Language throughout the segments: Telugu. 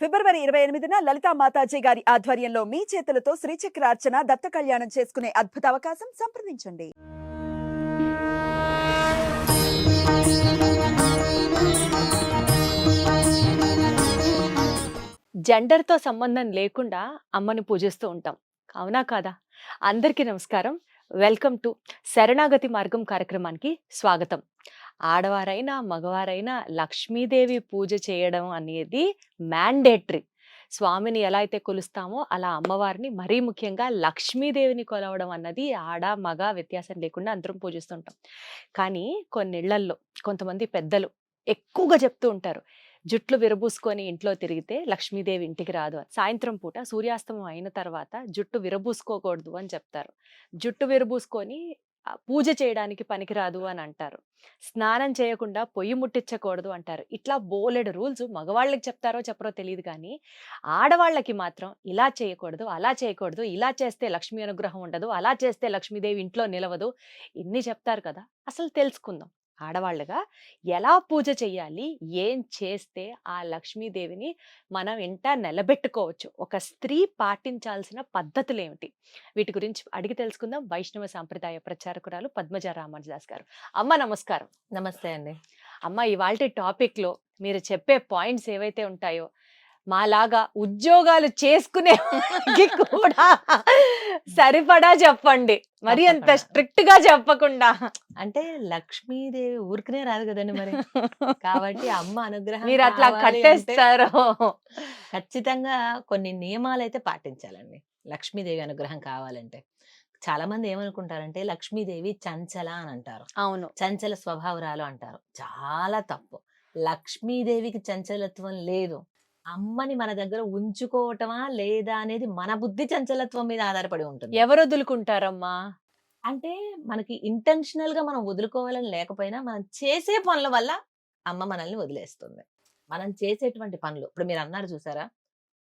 ఫిబ్రవరి 28న లలితా మాతాజీ గారి ఆధ్వర్యంలో మీ చేతులతో శ్రీచక్రార్చన దత్త కళ్యాణం చేసుకునే అద్భుత అవకాశం సంప్రదించండి. జెండర్‌తో సంబంధం లేకుండా అమ్మని పూజిస్తూ ఉంటాం. అవునా కాదా? అందరికీ నమస్కారం. వెల్కమ్ టు శరణాగతి మార్గం కార్యక్రమానికి స్వాగతం. ఆడవారైనా, మగవారైనా లక్ష్మీదేవి పూజ చేయడం అనేది మ్యాండేటరీ. స్వామిని ఎలా అయితే కొలుస్తామో అలా అమ్మవారిని మరీ ముఖ్యంగా లక్ష్మీదేవిని కొలవడం అన్నది ఆడ, మగ వ్యత్యాసం లేకుండా అందరం పూజిస్తుంటాం. కానీ కొన్నిళ్లల్లో కొంతమంది పెద్దలు ఎక్కువగా చెప్తూ ఉంటారు. జుట్లు విరబూసుకొని ఇంట్లో తిరిగితే లక్ష్మీదేవి ఇంటికి రాదు అని. సాయంత్రం పూట సూర్యాస్తమం అయిన తర్వాత జుట్టు విరబూసుకోకూడదు అని చెప్తారు. జుట్టు విరబూసుకొని పూజ చేయడానికి పనికిరాదు అని అంటారు. స్నానం చేయకుండా పొయ్యి ముట్టించకూడదు అంటారు. ఇట్లా బోలెడు రూల్స్ మగవాళ్ళకి చెప్తారో చెప్పరో తెలియదు కానీ ఆడవాళ్ళకి మాత్రం ఇలా చేయకూడదు, అలా చేయకూడదు, ఇలా చేస్తే లక్ష్మీ అనుగ్రహం ఉండదు, అలా చేస్తే లక్ష్మీదేవి ఇంట్లో నిలవదు, ఇన్ని చెప్తారు కదా. అసలు తెలుసుకుందాం. ఆడవాళ్ళగా ఎలా పూజ చెయ్యాలి, ఏం చేస్తే ఆ లక్ష్మీదేవిని మనం ఇంట నిలబెట్టుకోవచ్చు, ఒక స్త్రీ పాటించాల్సిన పద్ధతులు ఏమిటి, వీటి గురించి అడిగి తెలుసుకుందాం. వైష్ణవ సాంప్రదాయ ప్రచారకురాలు పద్మజ రామదాస్ గారు. అమ్మ నమస్కారం. నమస్తే అండి. అమ్మ, ఇవాల్టి టాపిక్ లో మీరు చెప్పే పాయింట్స్ ఏవైతే ఉంటాయో మాలాగా ఉద్యోగాలు చేసుకునే కూడా సరిపడా చెప్పండి, మరి అంత స్ట్రిక్ట్ గా చెప్పకుండా. అంటే లక్ష్మీదేవి ఊరికనే రాదు కదండి మరి. కాబట్టి అమ్మ అనుగ్రహం మీరు అట్లా కావాలి అంటే కట్టేస్తారు. ఖచ్చితంగా కొన్ని నియమాలు అయితే పాటించాలండి లక్ష్మీదేవి అనుగ్రహం కావాలంటే. చాలా మంది ఏమనుకుంటారంటే లక్ష్మీదేవి చంచల అని అంటారు. అవును, చంచల స్వభావరాలు అంటారు. చాలా తప్పు. లక్ష్మీదేవికి చంచలత్వం లేదు. అమ్మని మన దగ్గర ఉంచుకోవటమా లేదా అనేది మన బుద్ధి చంచలత్వం మీద ఆధారపడి ఉంటుంది. ఎవరు వదులుకుంటారమ్మా? అంటే మనకి ఇంటెన్షనల్ గా మనం వదులుకోవాలని లేకపోయినా మనం చేసే పనుల వల్ల అమ్మ మనల్ని వదిలేస్తుంది. మనం చేసేటువంటి పనులు ఇప్పుడు మీరు అన్నారు చూసారా,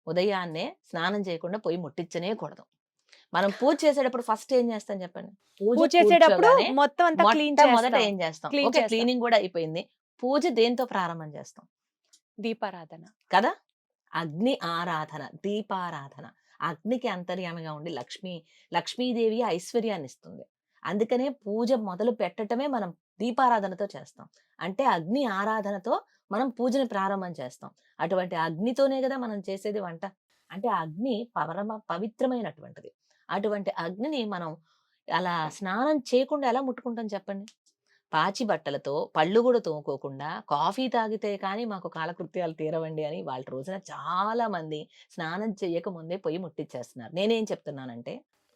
ఉదయాన్నే స్నానం చేయకుండా పొయ్యి ముట్టించనే కూడదు. మనం పూజ చేసేటప్పుడు ఫస్ట్ ఏం చేస్తాం చెప్పండి? పూజ చేసేటప్పుడు కూర్చోగానే మొత్తం అంతా క్లీన్ మొదట ఏం చేస్తాం? ఓకే, క్లీనింగ్ కూడా అయిపోయింది. పూజ దేంతో ప్రారంభం చేస్తాం? దీపారాధన కదా. అగ్ని ఆరాధన, దీపారాధన. అగ్నికి అంతర్యామిగా ఉండి లక్ష్మీదేవి ఐశ్వర్యాన్ని ఇస్తుంది. అందుకనే పూజ మొదలు పెట్టడమే మనం దీపారాధనతో చేస్తాం. అంటే అగ్ని ఆరాధనతో మనం పూజని ప్రారంభం చేస్తాం. అటువంటి అగ్నితోనే కదా మనం చేసేది వంట. అంటే అగ్ని పవిత్రమైనటువంటిది. అటువంటి అగ్నిని మనం అలా స్నానం చేయకుండా ఎలా ముట్టుకుంటాం చెప్పండి? పాచి బట్టలతో, పళ్ళు కూడా తోముకోకుండా, కాఫీ తాగితే కానీ మాకు కాలకృత్యాలు తీరవండి అని వాళ్ళ రోజున చాలా మంది స్నానం చేయక ముందే పొయ్యి ముట్టించేస్తున్నారు. నేనేం చెప్తున్నానంటే,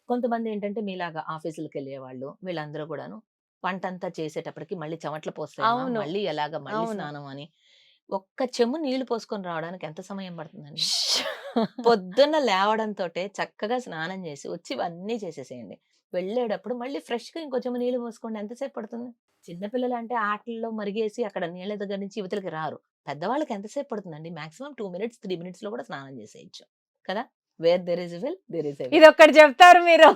కొంతమంది ఏంటంటే మీలాగా ఆఫీసులకు వెళ్ళే వాళ్ళు వీళ్ళందరూ కూడాను వంటంతా చేసేటప్పటికి మళ్ళీ చెమట్లు పోస్తాయి, అవును, మళ్ళీ ఎలాగా మళ్ళీ అవును. స్నానం అని. ఒక్క చెమ్ము నీళ్లు పోసుకొని రావడానికి ఎంత సమయం పడుతుందండి? పొద్దున్న లేవడంతో చక్కగా స్నానం చేసి వచ్చి ఇవన్నీ చేసేసేయండి. వెళ్ళేటప్పుడు మళ్ళీ ఫ్రెష్ గా ఇంకొంచెం నీళ్లు పోసుకోండి. ఎంతసేపు పడుతుంది? చిన్నపిల్లలు అంటే ఆటల్లో మరిగేసి అక్కడ నీళ్ళ దగ్గర నుంచి యువతలకి రారు. పెద్దవాళ్ళకి ఎంతసేపు పడుతుందండి? మాక్సిమం 2 మినిట్స్ 3 మినిట్స్ లో కూడా స్నానం చేసేయచ్చు కదా. Wear there is will there is ఇది ఒక్కటి చెప్తారు మీరు.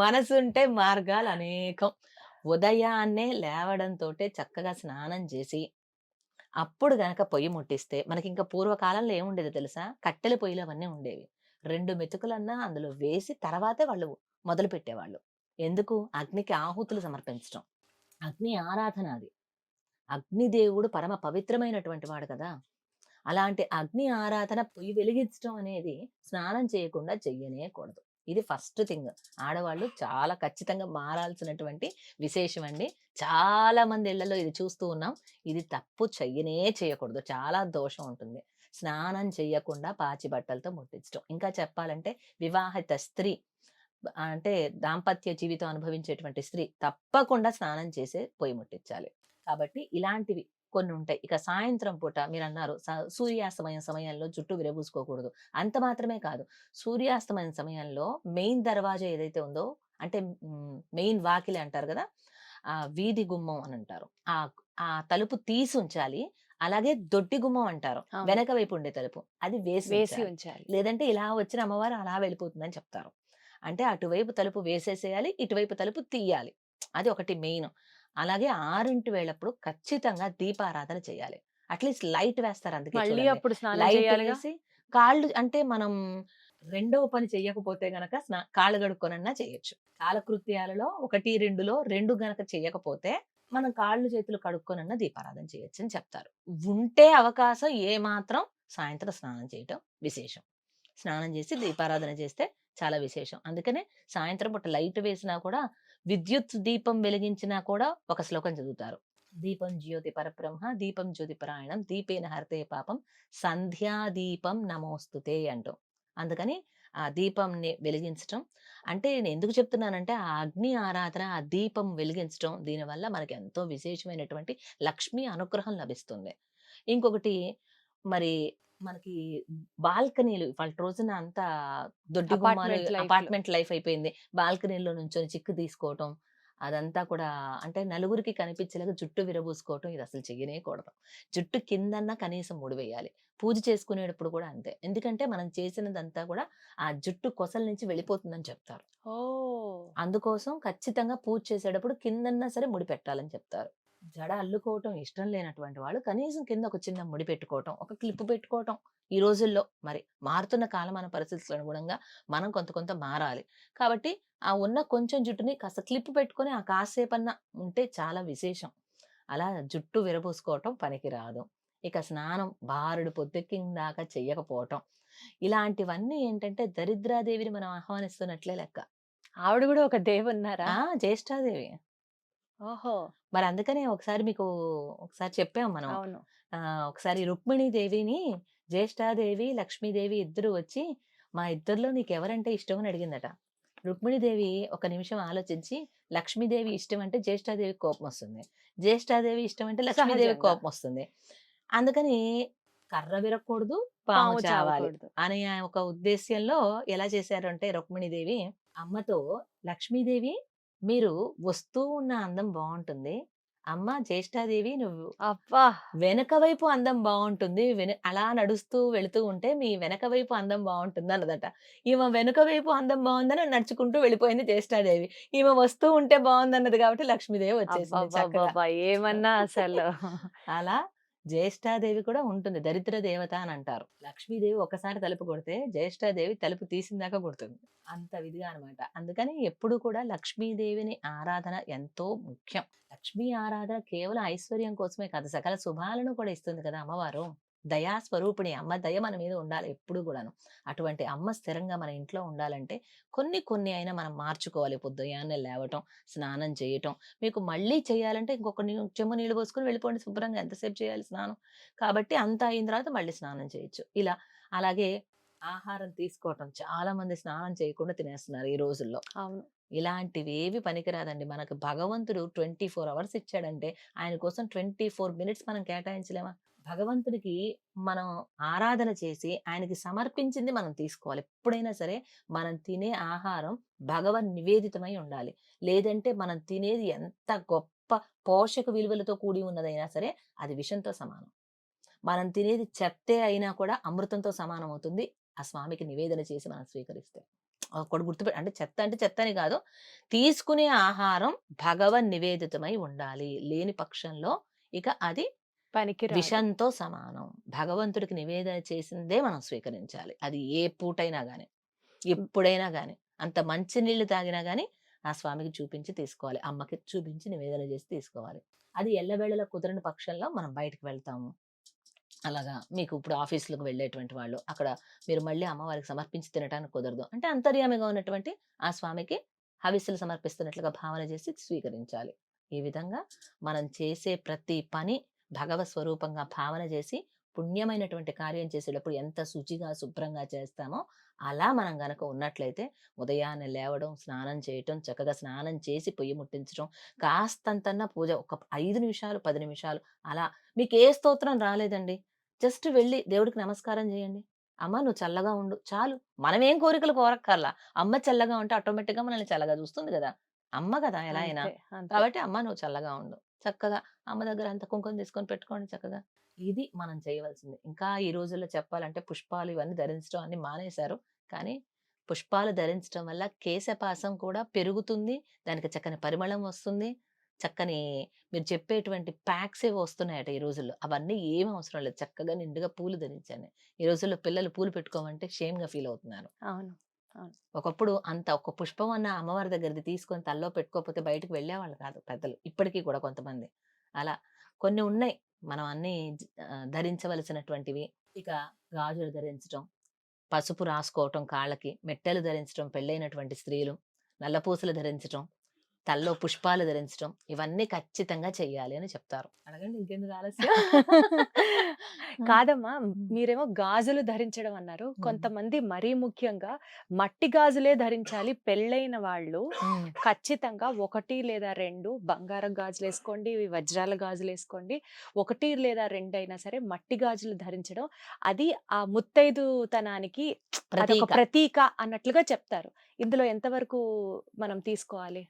మనసుంటే మార్గాలు అనేకం. ఉదయాన్నే లేవడంతో చక్కగా స్నానం చేసి అప్పుడు గనక పొయ్యి ముట్టిస్తే మనకి ఇంకా పూర్వకాలంలో ఏముండేది తెలుసా? కట్టెల పొయ్యిలు అవన్నీ ఉండేవి. 2 మెతుకులన్నా అందులో వేసి తర్వాతే వాళ్ళు మొదలు పెట్టేవాళ్ళు. ఎందుకు? అగ్నికి ఆహుతులు సమర్పించడం. అగ్ని ఆరాధన అది. అగ్నిదేవుడు పరమ పవిత్రమైనటువంటి వాడు కదా. అలాంటి అగ్ని ఆరాధన పొయ్యి వెలిగించడం అనేది స్నానం చేయకుండా చెయ్యనే కూడదు. ఇది ఫస్ట్ థింగ్. ఆడవాళ్ళు చాలా ఖచ్చితంగా మారాల్సినటువంటి విశేషం అండి. చాలా మంది ఇళ్లలో ఇది చూస్తూ ఉన్నాం. ఇది తప్పు, చెయ్యనే చేయకూడదు. చాలా దోషం ఉంటుంది. స్నానం చెయ్యకుండా పాచి బట్టలతో ముట్టించడం. ఇంకా చెప్పాలంటే వివాహిత స్త్రీ అంటే దాంపత్య జీవితం అనుభవించేటువంటి స్త్రీ తప్పకుండా స్నానం చేసే పొయ్యి ముట్టించాలి. కాబట్టి ఇలాంటివి కొన్ని ఉంటాయి. ఇక సాయంత్రం పూట మీరన్నారు సూర్యాస్తమయం సమయంలో జుట్టు విరబూసుకోకూడదు. అంత మాత్రమే కాదు, సూర్యాస్తమయం సమయంలో మెయిన్ దర్వాజా ఏదైతే ఉందో, అంటే మెయిన్ వాకిలి అంటారు కదా, ఆ వీధి గుమ్మం అని అంటారు, ఆ ఆ తలుపు తీసి ఉంచాలి. అలాగే దొడ్డి గుమ్మం అంటారు, వెనక వైపు ఉండే తలుపు, అది వేసి ఉంచాలి. లేదంటే ఇలా వచ్చిన అమ్మవారు అలా వెళ్ళిపోతుందని చెప్తారు. అంటే అటువైపు తలుపు వేసేసేయాలి, ఇటువైపు తలుపు తీయాలి. అది ఒకటి మెయిన్. అలాగే 6 వేళప్పుడు ఖచ్చితంగా దీపారాధన చేయాలి. అట్లీస్ట్ లైట్ వేస్తారు. అందుకే మళ్ళీ చూడండి. అప్పుడు స్నానం లైట్ చేయాలిగా? వేసి కాళ్ళు అంటే మనం రెండవ పని చెయ్యకపోతే గనక కాళ్ళు కడుక్కొనన్నా చేయొచ్చు. కాలకృత్యాలలో 1, 2లో 2 గనక చెయ్యకపోతే మనం కాళ్ళు చేతులు కడుక్కొనన్నా దీపారాధన చేయొచ్చని చెప్తారు. ఉంటే అవకాశం ఏమాత్రం సాయంత్రం స్నానం చేయటం విశేషం. స్నానం చేసి దీపారాధన చేస్తే చాలా విశేషం. అందుకనే సాయంత్రం పూట లైట్ వేసినా కూడా, విద్యుత్ దీపం వెలిగించినా కూడా ఒక శ్లోకం చదువుతారు. దీపం జ్యోతి పరబ్రహ్మ, దీపం జ్యోతి పరాయణం, దీపేన హరతే పాపం, సంధ్యా దీపం నమోస్తుతే అంటూ. అందుకని ఆ దీపంని వెలిగించటం అంటే నేనెందుకు చెప్తున్నానంటే, ఆ అగ్ని ఆరాధన, ఆ దీపం వెలిగించటం దీనివల్ల మనకి ఎంతో విశేషమైనటువంటి లక్ష్మీ అనుగ్రహం లభిస్తుంది. ఇంకొకటి మరి మనకి బాల్కనీలు ఇవాల్టి రోజున అంతా దొడ్డి గుమ్మాలు అపార్ట్మెంట్ లైఫ్‌లో. అపార్ట్మెంట్ లైఫ్ అయిపోయింది. బాల్కనీలో నుంచొని చిక్కు తీసుకోవటం, అదంతా కూడా అంటే నలుగురికి కనిపించేలాగా జుట్టు విరబూసుకోవటం ఇది అసలు చెయ్యనేకూడదు. జుట్టు కిందన్నా కనీసం ముడివేయాలి. పూజ చేసుకునేటప్పుడు కూడా అంతే. ఎందుకంటే మనం చేసినదంతా కూడా ఆ జుట్టు కొసల నుంచి వెళ్ళిపోతుందని చెప్తారు. ఓహ్! అందుకోసం ఖచ్చితంగా పూజ చేసేటప్పుడు కిందన్నా సరే ముడి పెట్టాలని చెప్తారు. జడ అల్లుకోవటం ఇష్టం లేనటువంటి వాళ్ళు కనీసం కింద ఒక చిన్న ముడి పెట్టుకోవటం, ఒక క్లిప్ పెట్టుకోవటం. ఈ రోజుల్లో మరి మారుతున్న కాలమాన పరిస్థితులకు అనుగుణంగా మనం కొంత కొంత మారాలి. కాబట్టి ఆ ఉన్న కొంచెం జుట్టుని కాస్త క్లిప్ పెట్టుకొని ఆ కాసేపన్నా ఉంటే చాలా విశేషం. అలా జుట్టు విరబోసుకోవటం పనికిరాదు. ఇక స్నానం బారెడు పొద్దెక్కిందాకా చెయ్యకపోవటం. ఇలాంటివన్నీ ఏంటంటే దరిద్రాదేవిని మనం ఆహ్వానిస్తున్నట్లే లెక్క. ఆవిడ గూడా ఒక దేవున్నారా? ఆ! జ్యేష్ఠాదేవి. ఓహో! మరందుకనే ఒకసారి మీకు ఒకసారి చెప్పాం మనం. అవును. ఒకసారి రుక్మిణీదేవిని జ్యేష్ఠాదేవి, లక్ష్మీదేవి ఇద్దరు వచ్చి, "మా ఇద్దరిలో నీకెవరంటే ఇష్టం?" అని అడిగిందట. రుక్మిణీదేవి ఒక నిమిషం ఆలోచించి, లక్ష్మీదేవి ఇష్టం అంటే జ్యేష్ఠాదేవికి కోపమొస్తుంది. జ్యేష్ఠాదేవి ఇష్టం అంటే లక్ష్మీదేవికి సహజంగా. కోపమొస్తుంది. అందుకని కర్ర విరగకూడదు, పాము పాము చావాలి చావకూడదు. అనే ఒక ఉద్దేశ్యంలో ఎలా చేశారంటే రుక్మిణీదేవి అమ్మతో, "లక్ష్మీదేవి మీరు వస్తూ ఉన్న అందం బావుంటుంది. అమ్మ జ్యేష్ఠాదేవి నువ్వు అబ్బా! వెనక వైపు అందం బావుంటుంది. అలా నడుస్తూ వెళుతూ ఉంటే మీ వెనక వైపు అందం బావుంటుంది" అన్నదట. ఈమె వెనుక వైపు అందం బావుందని నడుచుకుంటూ వెళ్ళిపోయింది జ్యేష్ఠాదేవి. ఈమె వస్తూ ఉంటే బావుందన్నది కాబట్టి లక్ష్మీదేవి వచ్చేసింది చక్కగా. అబ్బబ్బబ్బబ్బా! ఏమన్నా అసలు. అలా జ్యేష్ఠాదేవి కూడా ఉంటుంది. దరిద్ర దేవత అని అంటారు. లక్ష్మీదేవి ఒక్కసారి తలుపు కొడితే జ్యేష్ఠాదేవి తలుపు తీసిందాకా కొడుతుంది. అంత విధిగా అనమాట. అందుకని ఎప్పుడు కూడా లక్ష్మీదేవిని ఆరాధన ఎంతో ముఖ్యం. లక్ష్మీ ఆరాధన కేవలం ఐశ్వర్యం కోసమే కాదు, సకల శుభాలను కూడా ఇస్తుంది కదా అమ్మవారు. దయా స్వరూపిణి. అమ్మ దయ మన మీద ఉండాలి ఎప్పుడు గూడాను. అటువంటి అమ్మ స్థిరంగా మన ఇంట్లో ఉండాలంటే కొన్ని కొన్ని అయినా మనం మార్చుకోవాలి. పొద్దున్నే లేవటం, స్నానం చేయటం. మీకు మళ్ళీ చేయాలంటే ఇంకొక చెంబు నీళ్లు పోసుకొని వెళ్ళిపోండి శుభ్రంగా. ఎంతసేపు చేయాలి స్నానం? కాబట్టి అంతా అయిన తర్వాత మళ్ళీ స్నానం చేయొచ్చు. ఇలా అలాగే ఆహారం తీసుకోవటం. చాలా మంది స్నానం చేయకుండా తినేస్తున్నారు ఈ రోజుల్లో. అవును. ఇలాంటివేవి పనికిరాదండి. మనకు భగవంతుడు 24 అవర్స్ ఇచ్చాడంటే ఆయన కోసం 24 మినిట్స్ మనం కేటాయించలేమా? భగవంతుడికి మనం ఆరాధన చేసి ఆయనకి సమర్పించింది మనం తీసుకోవాలి. ఎప్పుడైనా సరే మనం తినే ఆహారం భగవన్ నివేదితమై ఉండాలి. లేదంటే మనం తినేది ఎంత గొప్ప పోషక విలువలతో కూడి ఉన్నదైనా సరే అది విషంతో సమానం. మనం తినేది చెత్తే అయినా కూడా అమృతంతో సమానమవుతుంది. ఆ స్వామికి నివేదన చేసి మనం స్వీకరిస్తే. ఒకటి అంటే చెత్త అంటే చెత్త అని కాదు. తీసుకునే ఆహారం భగవన్ నివేదితమై ఉండాలి. లేని పక్షంలో ఇక అది పనికిరాదు. విషంతో సమానం. భగవంతుడికి నివేదన చేసిందే మనం స్వీకరించాలి. అది ఏ పూటైనా గాని, ఎప్పుడైనా గాని. అంత మంచి నీళ్లు తాగినా గాని ఆ స్వామికి చూపించి తీసుకోవాలి. అమ్మకి చూపించి నివేదన చేసి తీసుకోవాలి. అది ఎల్లవేళలా కుదరని పక్షంలో మనం బయటికి వెళ్తాము. అలాగా మీకు ఇప్పుడు ఆఫీసులకు వెళ్ళేటువంటి వాళ్ళు, అక్కడ మీరు మళ్ళీ అమ్మవారికి సమర్పించి తినటానికి కుదరదు. అంటే అంతర్యామిగా ఉన్నటువంటి ఆ స్వామికి హవిస్సులు సమర్పిస్తున్నట్లుగా భావన చేసి స్వీకరించాలి. ఈ విధంగా మనం చేసే ప్రతి పని భగవత్ స్వరూపంగా భావన చేసి, పుణ్యమైనటువంటి కార్యం చేసేటప్పుడు ఎంత శుచిగా, శుభ్రంగా చేస్తామో, అలా మనం గనక ఉన్నట్లయితే ఉదయాన్నే లేవడం, స్నానం చేయటం, చక్కగా స్నానం చేసి పొయ్యి ముట్టించడం, కాస్తంతన్నా పూజ ఒక 5 నిమిషాలు, 10 నిమిషాలు అలా మీకే స్తోత్రం రాలేదండి. జస్ట్ వెళ్లి దేవుడికి నమస్కారం చేయండి. అమ్మ నువ్వు చల్లగా ఉండు చాలు. మనమేం కోరికలు కోరక్కర్లా. అమ్మ చల్లగా ఉంటే ఆటోమేటిక్‌గా మనల్ని చల్లగా చూస్తుంది గదా! అమ్మ గదా ఎలా అయినా. అంతే. అంతే. కాబట్టి అమ్మ నువ్వు చల్లగా ఉండు. చక్కగా అమ్మ దగ్గర అంత కుంకుమ తీసుకొని పెట్టుకోండి చక్కగా. ఇది మనం చేయవలసింది. ఇంకా ఈ రోజుల్లో చెప్పాలంటే పుష్పాలు ఇవన్నీ ధరించడం అన్నీ మానేశారు. కానీ పుష్పాలు ధరించడం వల్ల కేశపాసం కూడా పెరుగుతుంది. దానికి చక్కని పరిమళం వస్తుంది. చక్కని మీరు చెప్పేటువంటి ప్యాక్స్ ఏవో వస్తున్నాయట ఈ రోజుల్లో. అవన్నీ ఏమి అవసరం లేదు. చక్కగా నిండుగా పూలు ధరించండి. ఈ రోజుల్లో పిల్లలు పూలు పెట్టుకోమంటే షేమ్‌గా ఫీల్ అవుతున్నారు. అవును. అవును. ఒకప్పుడు అంత ఒక్క పుష్పం అన్న అమ్మవారి దగ్గరిది తీసుకొని తలలో పెట్టుకోకపోతే బయటికి వెళ్ళేవాళ్ళు కాదు పెద్దలు. ఇప్పటికి కూడా కొంతమంది. అలా కొన్ని ఉన్నాయి. మనం అన్నీ ధరించవలసినటువంటివి. ఇక గాజులు ధరించటం, పసుపు రాసుకోవటం కాళ్ళకి, మెట్టెలు ధరించటం పెళ్ళైనటువంటి స్త్రీలు, నల్లపూసలు ధరించటం, తలలో పుష్పాలు ధరించటం ఇవన్నీ ఖచ్చితంగా చెయ్యాలి అని చెప్తారు. అడగండి ఇంకెందుకు ఆలస్యం? కాదమ్మా, హ్మ్. మీరేమో గాజులు ధరించడం అన్నారు. హ్మ్. కొంతమంది మరీ ముఖ్యంగా మట్టి గాజులే ధరించాలి పెళ్ళైన వాళ్ళు. హ్మ్. ఖచ్చితంగా 1 లేదా 2 బంగారం గాజులేసుకోండి, వజ్రాల గాజులేసుకోండి. 1 లేదా 2 అయినా సరే మట్టి గాజులు ధరించడం అది ఆ ముత్తైదుతనానికి అదొక ప్రతీక. ప్రతీక అన్నట్లుగా చెప్తారు. ఇందులో ఎంతవరకు మనం తీసుకోవాలి?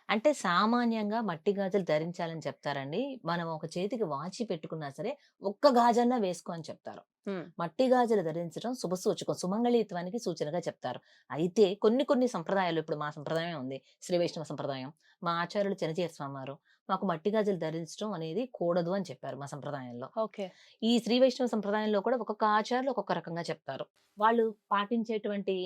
అంటే సామాన్యంగా మట్టి గాజులు ధరించాలని చెప్తారండి. మనం ఒక చేతికి వాచి పెట్టుకున్నా సరే, ఒక్క గాజన్నా వేసుకో అని చెప్తారు. హ్మ్. మట్టి గాజులు ధరించడం శుభసూచకం. సుమంగళిత్వానికి సూచనగా చెప్తారు. అయితే కొన్ని కొన్ని సంప్రదాయాలు ఇప్పుడు మా సంప్రదాయం ఉంది. శ్రీ వైష్ణవ సంప్రదాయం. మా ఆచార్యులు చినజీయర్ స్వామివారు మాకు మట్టి గాజులు ధరించడం అనేది కూడదు అని చెప్పారు మా సంప్రదాయంలో. ఓకే. ఈ శ్రీ వైష్ణవ సంప్రదాయంలో కూడా ఒక్కొక్క ఆచార్యులు ఒక్కొక్క రకంగా చెప్తారు. వాళ్ళు పాటించేటువంటి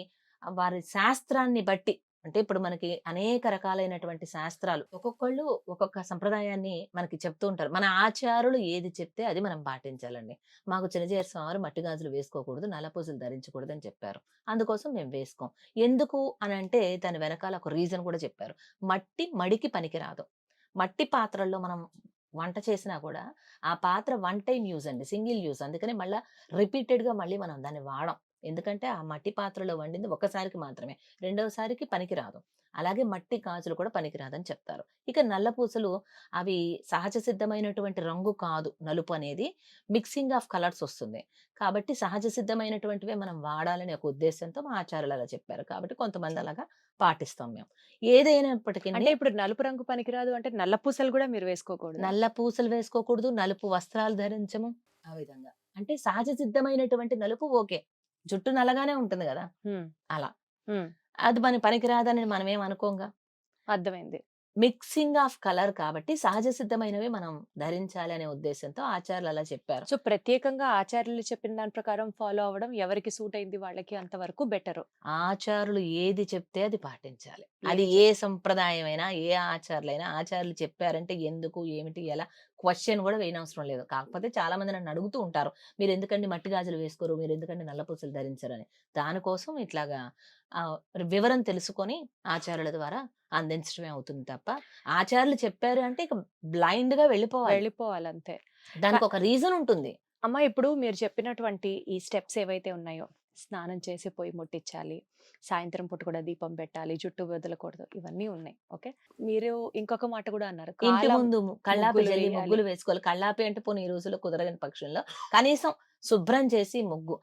వారి శాస్త్రాన్ని బట్టి అంటే ఇప్పుడు మనకి అనేక రకాలైనటువంటి శాస్త్రాలు ఒక్కొక్కళ్ళు ఒక్కొక్క సంప్రదాయాన్ని మనకి చెప్తూ ఉంటారు. మన ఆచారులు ఏది చెప్తే అది మనం పాటించాలండి. మాకు చినజీయర్ స్వామివారు మట్టి గాజులు వేసుకోకూడదు, నల్లపూసలు ధరించకూడదు అని చెప్పారు. అందుకోసం మేము వేసుకోం. ఎందుకు అనంటే దాని వెనకాల ఒక రీజన్ కూడా చెప్పారు. మట్టి మడికి పనికిరాదు. మట్టి పాత్రల్లో మనం వంట చేసినా కూడా ఆ పాత్ర వన్ టైమ్ యూజ్ అండి. Single use. అందుకని మళ్ళా రిపీటెడ్‌గా మళ్ళీ మనం దాన్ని వాడం. ఎందుకంటే ఆ మట్టి పాత్రలో వండింది ఒక్కసారికి మాత్రమే. రెండవసారికి పనికిరాదు. అలాగే మట్టి గాజులు కూడా పనికిరాదని చెప్తారు. ఇక నల్ల పూసలు అవి సహజ సిద్ధమైనటువంటి రంగు కాదు నలుపు అనేది. మిక్సింగ్ ఆఫ్ కలర్స్ వస్తుంది. కాబట్టి సహజ సిద్ధమైనటువంటివే మనం వాడాలనే ఒక ఉద్దేశ్యంతో మా ఆచార్యులు అలా చెప్పారు. కాబట్టి కొంతమంది అలాగా పాటిస్తాం మేము. ఏదైనప్పటికిని అంటే ఇప్పుడు నలుపు రంగు పనికిరాదు అంటే నల్ల పూసలు గూడా మీరు వేసుకోకూడదా? నల్ల పూసలు వేసుకోకూడదు. నలుపు వస్త్రాలు ధరించము. ఆ విధంగా. అంటే సహజ సిద్ధమైనటువంటి నలుపు ఓకే. జుట్టు నల్లగానే ఉంటుంది గదా! హ్మ్. అలా. హ్మ్. అది మన పనికిరాదని మనమేం అనుకోంగా. అర్థమైంది. మిక్సింగ్ ఆఫ్ కలర్ కాబట్టి సహజ సిద్ధమైనవి మనం ధరించాలి అనే ఉద్దేశ్యంతో ఆచార్యులు అలా చెప్పారు. సో, ప్రత్యేకంగా ఆచార్యులు చెప్పిన దాని ప్రకారం ఫాలో అవ్వడం ఎవరికి సూట్ అయింది వాళ్ళకి అంతవరకు బెటరు. ఆచారులు ఏది చెప్తే అది పాటించాలి. అది ఏది ఏ సంప్రదాయమైనా, ఏ ఆచారులైనా ఆచార్యులు చెప్పారంటే ఎందుకు, ఏమిటి, ఎలా క్వెషన్ గూడా వేయనవసరం లేదు. కాకపోతే చాలా మంది నన్ను అడుగుతూ ఉంటారు. మీరెందుకండి మట్టి గాజులు వేసుకోరు? మీరెందుకండి నల్ల పూసలు ధరించరని. దానికోసం ఇట్లాగా ఆహ్, వివరం తెలుసుకొని ఆచార్యుల ద్వారా అందించడమే అవుతుంది తప్ప, ఆచార్యులు చెప్పారు అంటే ఇక బ్లైండ్‌గా వెళ్ళిపోవాలి. వెళ్ళిపోవాలంతే. క దానికొక రీజన్ ఉంటుంది. అమ్మ ఇప్పుడు మీరు చెప్పినటువంటి ఈ స్టెప్స్ ఏవైతే ఉన్నాయో, స్నానం చేసి పొయ్యి ముట్టించాలి, సాయంత్రం పూట కూడా దీపం పెట్టాలి, జుట్టు వదలకూడదు, ఇవన్నీ ఉన్నాయి. ఓకే. మీరు ఇంకొక మాట గూడా అన్నారు. ఇంటి కాలం ముందు కల్లాపి ముగ్గులు జల్లి వేయాలి. ముగ్గులు వేసుకోవాలి. కల్లాపి అంటే పోనీ ఈ రోజుల్లో కుదరని పక్షంలో కనీసం శుభ్రం చేసి ముగ్గు.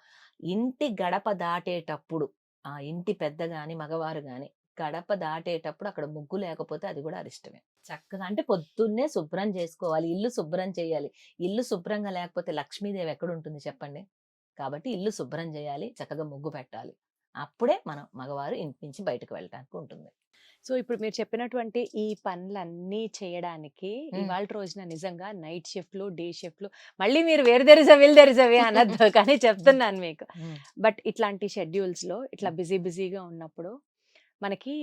ఇంటి గడప దాటేటప్పుడు ఆ ఇంటి పెద్ద గాని, మగవారు గాని గడప దాటేటప్పుడు అక్కడ ముగ్గు లేకపోతే అది గూడా అరిష్టమే. చక్కగా అంటే పొద్దున్నే శుభ్రం చేసుకోవాలి. ఇల్లు శుభ్రం చేయాలి. ఇల్లు శుభ్రంగా లేకపోతే లక్ష్మీదేవి ఎక్కడుంటుంది చెప్పండి? కాబట్టి ఇల్లు శుభ్రం చేయాలి. చక్కగా ముగ్గు పెట్టాలి. అప్పుడే మనం మగవారు ఇంటి నుంచి బయటకు వెళ్ళటానికి ఉంటుంది. సో, ఇప్పుడు మీరు చెప్పినటువంటి ఈ పనులన్నీ చేయడానికి హ్మ్. ఇవాల్టి రోజున నిజంగా నైట్ షిఫ్ట్‌లు, డే షిఫ్ట్‌లు మళ్ళీ మీరు where there is a will there is a way అనొద్దు కానీ చెప్తున్నాను మీకు. హ్మ్. బట్ ఇట్లాంటి షెడ్యూల్స్‌లో ఇట్లా బిజీగా ఉన్నప్పుడు మనకి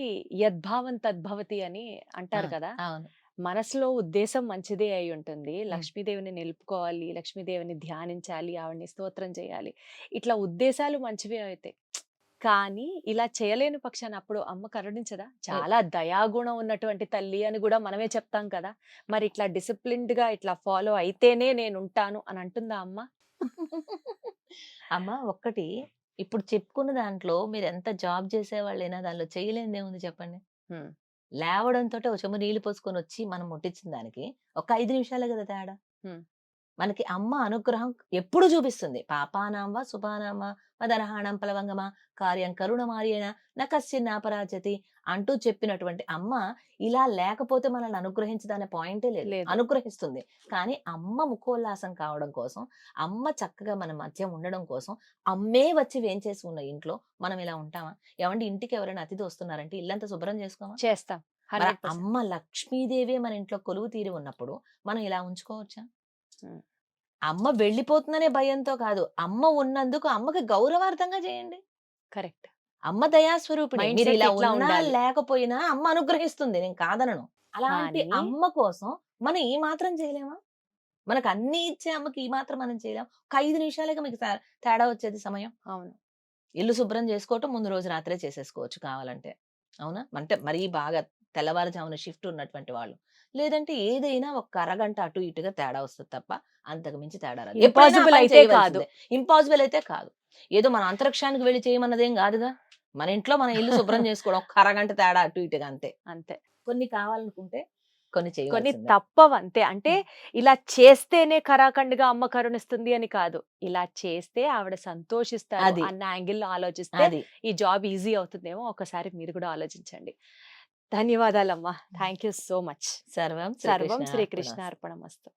యద్భావం తద్భవతి అని ఆ! అంటారు కదా! అవును. మనసులో ఉద్దేశం మంచిదే అయి ఉంటుంది. హ్మ్. లక్ష్మీదేవిని నిలుపుకోవాలి, లక్ష్మీదేవిని ధ్యానించాలి, ఆవిడని స్తోత్రం చేయాలి. ఇట్లా ఉద్దేశాలు మంచివే అయితాయి. కానీ ఇలా చేయలేని పక్షాన అప్పుడు అమ్మ కరుణించదా? ఎ చాలా దయాగుణం ఉన్నటువంటి తల్లి అని గూడా మనమే చెప్తాం కదా! మరి ఇట్లా డిసిప్లిన్డ్‌గా ఇట్లా ఫాలో అయితేనే నేనుంటాను అని అంటుందా అమ్మ? అమ్మ ఒక్కటి ఇప్పుడు చెప్పుకున్న దాంట్లో మీరెంత జాబ్ చేసేవాళ్ళైనా దానిలో చేయలేనిదేముంది చెప్పండి? హ్మ్. లేవడంతోటే ఓ చెంబు నీళ్లు పోసుకొనొచ్చి మనం ముట్టిచ్చిన దానికి ఒక 5 నిమిషాలే గదా తేడా. హ్మ్. మనకి అమ్మ అనుగ్రహం ఎప్పుడు చూపిస్తుంది. పాపానాం వా శుభానాం వా మదనహాణం ప్లవంగమా కార్యం కరుణమార్యేణ న కశ్చిన్నాపరాజతి అంటూ చెప్పినటువంటి అమ్మ ఇలా లేకపోతే మనల్ని అనుగ్రహించదనే పాయింటే లేదు. లేదు. అనుగ్రహిస్తుంది. కానీ అమ్మ ముఖోల్లాసం కావడం కోసం, అమ్మ చక్కగా మన మధ్య ఉండడం కోసం, అమ్మే వచ్చి వేంచేసి ఉన్న ఇంట్లో మనం ఇలా ఉంటామా? ఏవండీ ఇంటికి ఎవరైనా అతిథి వస్తున్నారంటే ఇల్లంతా శుభ్రం చేసుకోమా? చేస్తాం. మన 100%. అమ్మ లక్ష్మీదేవి మన ఇంట్లో కొలువు తీరి ఉన్నప్పుడు మనం ఇలా ఉంచుకోవచ్చా? ఉమ్. అమ్మ వెళ్ళిపోతుందనే భయంతో కాదు, అమ్మ ఉన్నందుకు అమ్మకి గౌరవార్థంగా చేయండి. కరెక్ట్. అమ్మ దయాస్వరూపిణి. మైండ్ మీరు సెట్ ఇలా ఇట్లా ఉన్నా ఉండాలి. లేకపోయినా అమ్మ అనుగ్రహిస్తుంది, నేను కాదనను. అలాంటి కానీ అమ్మ కోసం మనం ఈ మాత్రం చేయలేమా? మనకు అన్ని ఇచ్చే అమ్మకి ఈ మాత్రం మనం చేయలేం. ఒక 5 నిమిషాలకే మీకు తేడా వచ్చేది సమయం. అవును. ఇల్లు శుభ్రం చేసుకోవటం ముందు రోజు రాత్రే చేసేసుకోవచ్చు కావాలంటే. అవునా? అంటే మరీ బాగా తెల్లవారుజామున షిఫ్ట్ ఉన్నటువంటి వాళ్ళు. లేదంటే ఏదైనా ఒక అరగంట అటు ఇటుగా తేడా వస్తది తప్ప అంతకు మించి తేడా రాదు. ఎప్పుడైనా ఆ ఇంపాసిబుల్ పని అయితే కాదు. చేయవలసిందే. ఇంపాసిబుల్ అయితే కాదు. ఏదో మన అంతరిక్షానికి వెళ్లి చేయమన్నదేం గాదుగా. మన ఇంట్లో మన ఇల్లు శుభ్రం చేసుకోవడం ఒక అరగంట తేడా అటు ఇటుగా అంతే. అంతే. కొన్ని కావాలనుకుంటే కొన్ని కొన్ని చేయవలసిందే. తప్పవంతే. అంటే ఇలా చేస్తేనే ఖరాఖండిగా అమ్మ కరుణిస్తుంది అని కాదు. ఇలా చేస్తే ఆవిడ సంతోషిస్తారు అది. అన్న యాంగిల్‌లో ఆలోచిస్తే అది. ఈ జాబ్ ఈజీ అవుతుందేమో ఒకసారి మీరు కూడా ఆలోచించండి. ధన్యవాదాలమ్మా. Thank you so much. సర్వం సర్వం శ్రీకృష్ణార్పణమస్తు. శ్రీకృష్ణార్పణమస్తు.